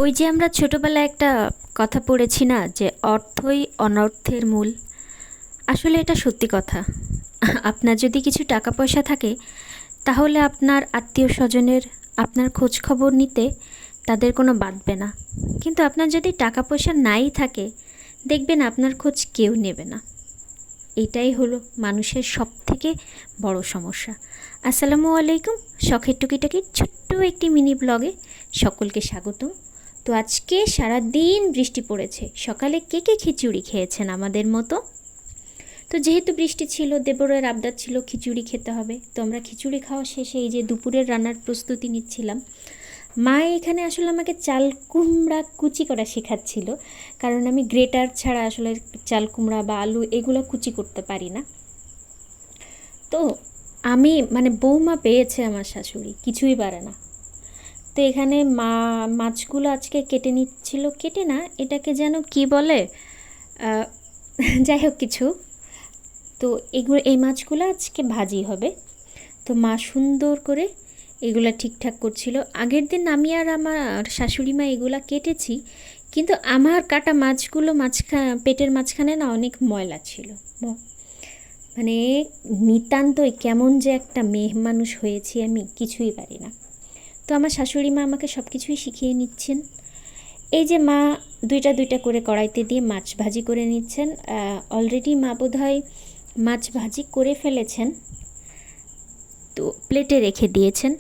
ওই যে আমরা ছোটবেলায় একটা কথা পড়েছি না, যে অর্থই অনর্থের মূল। আসলে এটা সত্যি কথা। আপনার যদি কিছু টাকা পয়সা থাকে, তাহলে আপনার আত্মীয় স্বজনের আপনার খোঁজ খবর নিতে তাদের কোনো বাধবে না। কিন্তু আপনার যদি টাকা পয়সা নাই থাকে, দেখবেন আপনার খোঁজ কেউ নেবে না। এটাই হলো মানুষের সবথেকে বড় সমস্যা। আসসালামু আলাইকুম। শখের টুকিটাকি ছোট্ট একটি মিনি ব্লগে সকলকে স্বাগতম। তো আজকে সারাদিন বৃষ্টি পড়েছে। সকালে কে কে খিচুড়ি খেয়েছেন আমাদের মতো? তো যেহেতু বৃষ্টি ছিল, দেবরের আবদার ছিল খিচুড়ি খেতে হবে, তো আমরা খিচুড়ি খাওয়া শেষে এই যে দুপুরের রান্নার প্রস্তুতি নিচ্ছিলাম। মা এখানে আসলে আমাকে চাল কুমড়া কুচি করা শেখাচ্ছিল, কারণ আমি গ্রেটার ছাড়া আসলে চাল কুমড়া বা আলু এগুলো কুচি করতে পারি না। তো আমি মানে বৌমা পেয়েছে আমার শাশুড়ি, কিছুই পারে না। তো এখানে মা মাছগুলো আজকে কেটে নিচ্ছিল, কেটে না, এটাকে যেন কি বলে, আহ, যাই হোক কিছু। তো এগুলো, এই মাছগুলো আজকে ভাজি হবে। তো মা সুন্দর করে এগুলা ঠিকঠাক করছিল। আগের দিন আমি আর আমার শাশুড়ি মা এগুলা কেটেছি, কিন্তু আমার কাটা মাছগুলো পেটের মাঝখানে না অনেক ময়লা ছিল। মানে নিতান্তই কেমন যে একটা মেয়ে মানুষ হয়েছি আমি, কিছুই পারি না। তো আমার শাশুড়ি মা আমাকে সব কিছুই শিখিয়ে নিচ্ছেন। এই যে মা দুইটা দুইটা করে কড়াইতে দিয়ে মাছ ভাজি করে নিচ্ছেন। অলরেডি মা বোধহয় মাছ ভাজি করে ফেলেছেন, তো প্লেটে রেখে দিয়েছেন।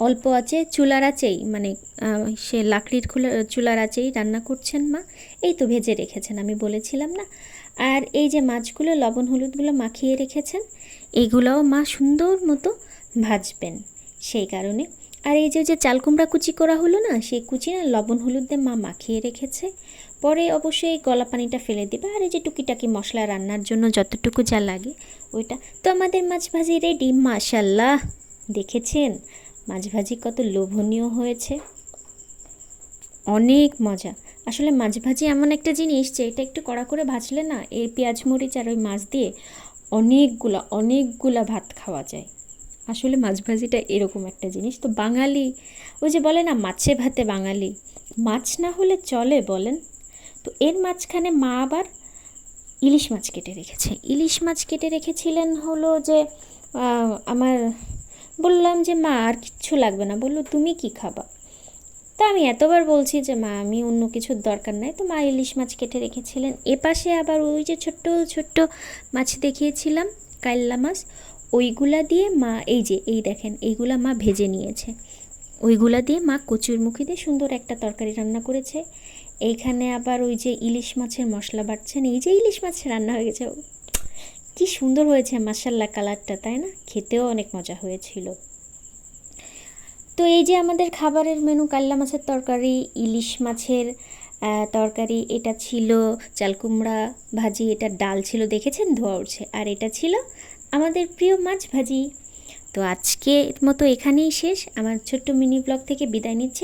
অল্প আছে, চুলার আঁচেই, মানে সে লাকড়ির চুলার আঁচেই রান্না করছেন মা। এই তো ভেজে রেখেছেন, আমি বলেছিলাম না। আর এই যে মাছগুলো লবণ হলুদগুলো মাখিয়ে রেখেছেন, এইগুলোও মা সুন্দর মতো ভাজবেন সেই কারণে। আর এই যে চাল কুমড়া কুচি করা হলো না, সেই কুচি না লবণ হলুদ দিয়ে মা মাখিয়ে রেখেছে। পরে অবশ্যই গলা পানিটা ফেলে দেবে। আর এই যে টুকিটাকি মশলা রান্নার জন্য যতটুকু যা লাগে ওইটা। তো আমাদের মাছ ভাজি রেডি, মাশাল্লাহ। দেখেছেন মাছ ভাজি কত লোভনীয় হয়েছে, অনেক মজা। আসলে মাছ ভাজি এমন একটা জিনিস যে এটা একটু কড়া করে ভাজলে না, এই পেঁয়াজ মরিচ আর ওই মাছ দিয়ে অনেকগুলা অনেকগুলা ভাত খাওয়া যায়। আসলে মাছ ভাজিটা এরকম একটা জিনিস। তো বাঙালি, ওই যে বলে না মাছে ভাতে বাঙালি, মাছ না হলে চলে বলেন। তো এর মাঝখানে মা আবার ইলিশ মাছ কেটে রেখেছে। ইলিশ মাছ কেটে রেখেছিলেন হলো যে আমার বললাম যে মা আর কিচ্ছু লাগবে না, বললো তুমি কি খাবা। তা আমি এতবার বলছি যে মা আমি অন্য কিছুর দরকার নাই, তো মা ইলিশ মাছ কেটে রেখেছিলেন। এপাশে আবার ওই যে ছোট্ট ছোট্ট মাছ দেখিয়েছিলাম, কাইল্লা মাছ, ওইগুলা দিয়ে মা এই যে এই দেখেন এইগুলা মা ভেজে নিয়েছে। ওইগুলা দিয়ে মা কচুর মুখি দিয়ে সুন্দর একটা তরকারি রান্না করেছে। এইখানে আবার ওই যে ইলিশ মাছের মশলা বাটছেন। এই যে ইলিশ মাছ রান্না হয়ে গেছে, কি সুন্দর হয়েছে মাশাল্লাহ কালারটা, তাই না? খেতেও অনেক মজা হয়েছিল। তো এই যে আমাদের খাবারের মেনু, কাল্লা মাছের তরকারি, ইলিশ মাছের তরকারি, এটা ছিল চাল কুমড়া ভাজি, এটা ডাল ছিল, দেখেছেন ধোয়া উঠছে, আর এটা ছিল আমাদের প্রিয় মাছ ভাজি। তো আজকের মতো এখানেই শেষ। আমার ছোট্ট মিনি ব্লগ থেকে বিদায় নিচ্ছি।